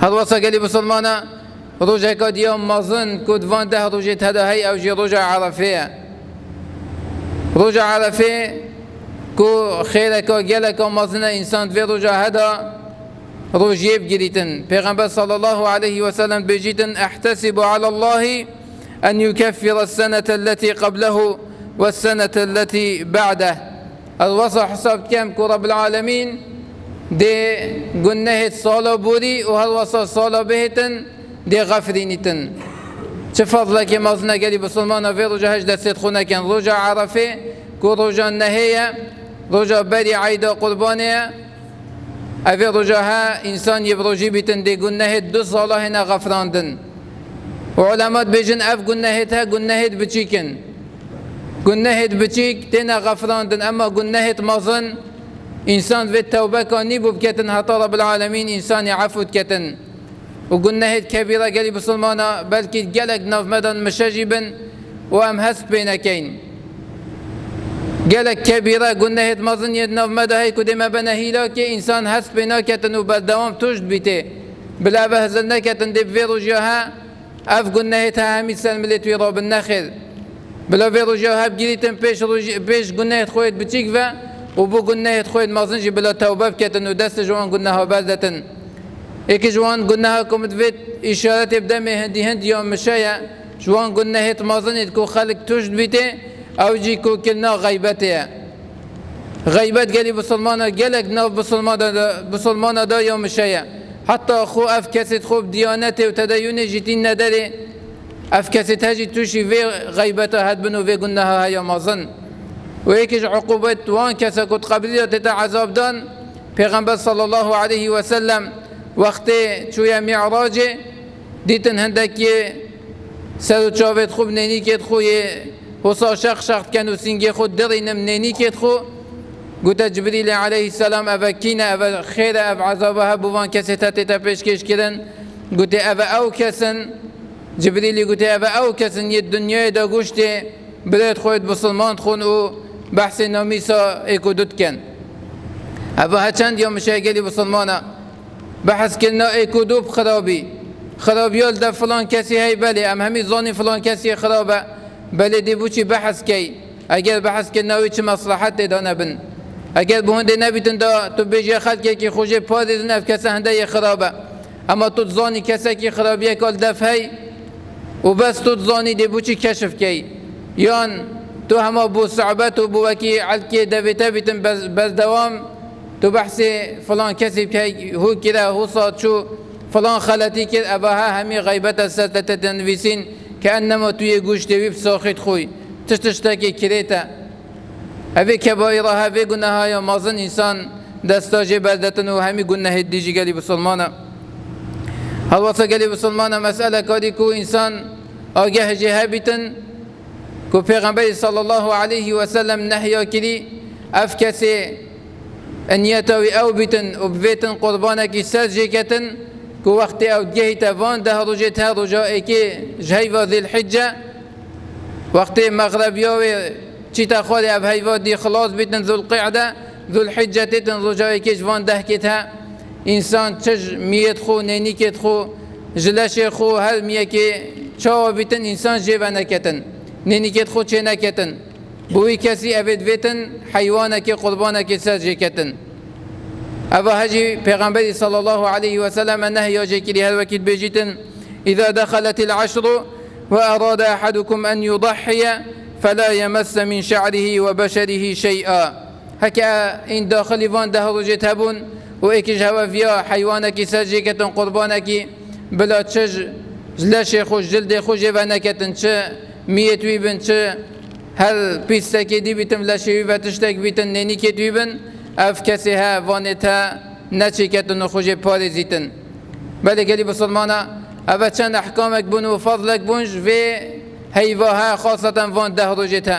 هل وصل قالي بسلمانا روجا كاد يوم مازن كود وان ده روجا تداهي أو جي روجا عرفة. روجا عرفة كو خيرك وجلك ومازن إنسان في روجا هذا روجيب جريتن. پیغمبر صلى الله عليه وسلم بجيتن احتسب على الله أن يكفر السنة التي قبله والسنة التي بعده. الوصى حساب كم كو رب العالمين دي قنهت صالة بوري وهالوصى صالة بهتن دي غفرينتن. فضلك مازنا قالي بسلمان في رجا هجدة سيدخونا كان رجا عرفة كو رجا النهية رجا بري عيدا قربانية أفي رجاها إنسان يبرجي بتن دي قنهت دو صالة هنا غفراندن. وعلمات بيجن أف قنهتها قنهت بچيكن قنهت بچيك تنا غفراندن. أما قنهت مازن إنسان في التوبة كان نيبو بكتن هطا رب العالمين إنسان يعفو كتن. وقنهت كبيرة قالي بسلمانا بلكي قلق ناف مدن مشاجبا وأم هست بينكين قلق كبيرة قنهت مازن يدناف مدى هاي كدما بنهيلاك إنسان هست بينكتن وبالدوام توجد بيته بلا بهزلنا كتن دي فيرو جاها أف قنهتها همي سلملت ويراب النخل بلا فيرو جاها بجريتن بيش قنهت خويت بتشيكفا وبو قنهت خويت مازنجي بلا توبة بكتن ودست جوان قنها بازدتن. ایک جوان گناه کمت وید اشارت بدم هند یا مشایا جوان گناه مازنید کو خلق توجد بیته او جی کو کلنا غیبته. غیبت گلی بسلمانا گلک ناف بسلمانا دا یا مشایا حتی خو اف کسید خوب دیانت و تدین جیتین نداره اف کسید هجی توشی وی غیبته هد بنو وی گناه های مازن. و ایکش عقوبت وان کسا کت قبلیت تا عذاب دان. پیغمبر صلی الله علیه و سلم وقت چویا معراج دیتن هندکی سر چاوت خوب نینی کت خوی حسا شخ کنو سینگی خود درینم نینی کت خو گوتا جبریل علیه السلام اوکینا او خیر او عذابها بوان کسی تا پیشکش کردن گوتا او کسن جبریلی گوتا او کسن یه دنیای دا گوشتی برایت خوید بسلمان خون و بحث نامیسا ایکو دوت کن او هچند یا مشاگلی بسلمانا بحث كنا ايكودوب خرابيال ده فلان كسي هاي بلي ام همي ظاني فلان كسي خرابه بلي دي بوشي بحث كي اگر بحث كنا ويش مصلحت دانا بن اگر بهنده نبيتن دا تو بيجي خلق كي خوجه پادز نف كسا هنده خرابه اما تو ظاني كسا كي خرابيه كال دف هاي وبس تو ظاني دي بوشي كشف كي يان تو هما بو صعبت وبو وكي علكي دفتا بيتن بس دوام تو بحثي فلان كسب كي هو كذا هو صاد شو فلان خالتي كذا أباها همي غيبة السلطة تنفيسين كأنما توي جوش تبي بساخت خوي تشتكي كريتا هذي كبائرها هذي قلنا هاي مازن إنسان دستاجي بلدتن وهمي قلنا هديجي قالي بسلمانا هل وصل قالي بسلمانا مسألة كادي كو إنسان أجاه جهابتن كو پیغمبر صلى الله عليه وسلم نحيا كلي أفكسي أن يتوي أو بيتن وبيتن قربانك سرجكتن كو وقت أو جهة وان ده رجتها رجائك جهيفة ذي الحجة وقت مغرب يوي چيتا خالي أب هيفا دي خلاص بيتن ذو القعدة ذو الحجة تتن رجائك جوان دهكتها إنسان تج ميت خو نينيكت خو جلش خو هل ميكي چاو بيتن إنسان جيبانا كتن نينيكت خو چينا كتن بوي كسي أبد بيتن حيوانك قربانك سرجكتن. أبا هجي پیغمبر صلى الله عليه وسلم أنه يجيك لهذا وكيد بيجيتن إذا دخلت العشر وأراد أحدكم أن يضحي فلا يمس من شعره وبشره شيئا. هكا إن داخل فان ده رجتهبون وإيكش هوا فيها حيوانك سرجكتن قربانك بلا تشج جلش خوش جلد خوش جبانكتن چه ميتوي بن چه هل پیستکی دی بیتم لشوی و تشتک بیتن نینی که دویبن اف کسی ها وانتا نچی کتن و خوش پارزیتن بله گلی بسلمانا اف چند احکامک بون و فضلک بونج و هیواها خاصتا وان ده روجتا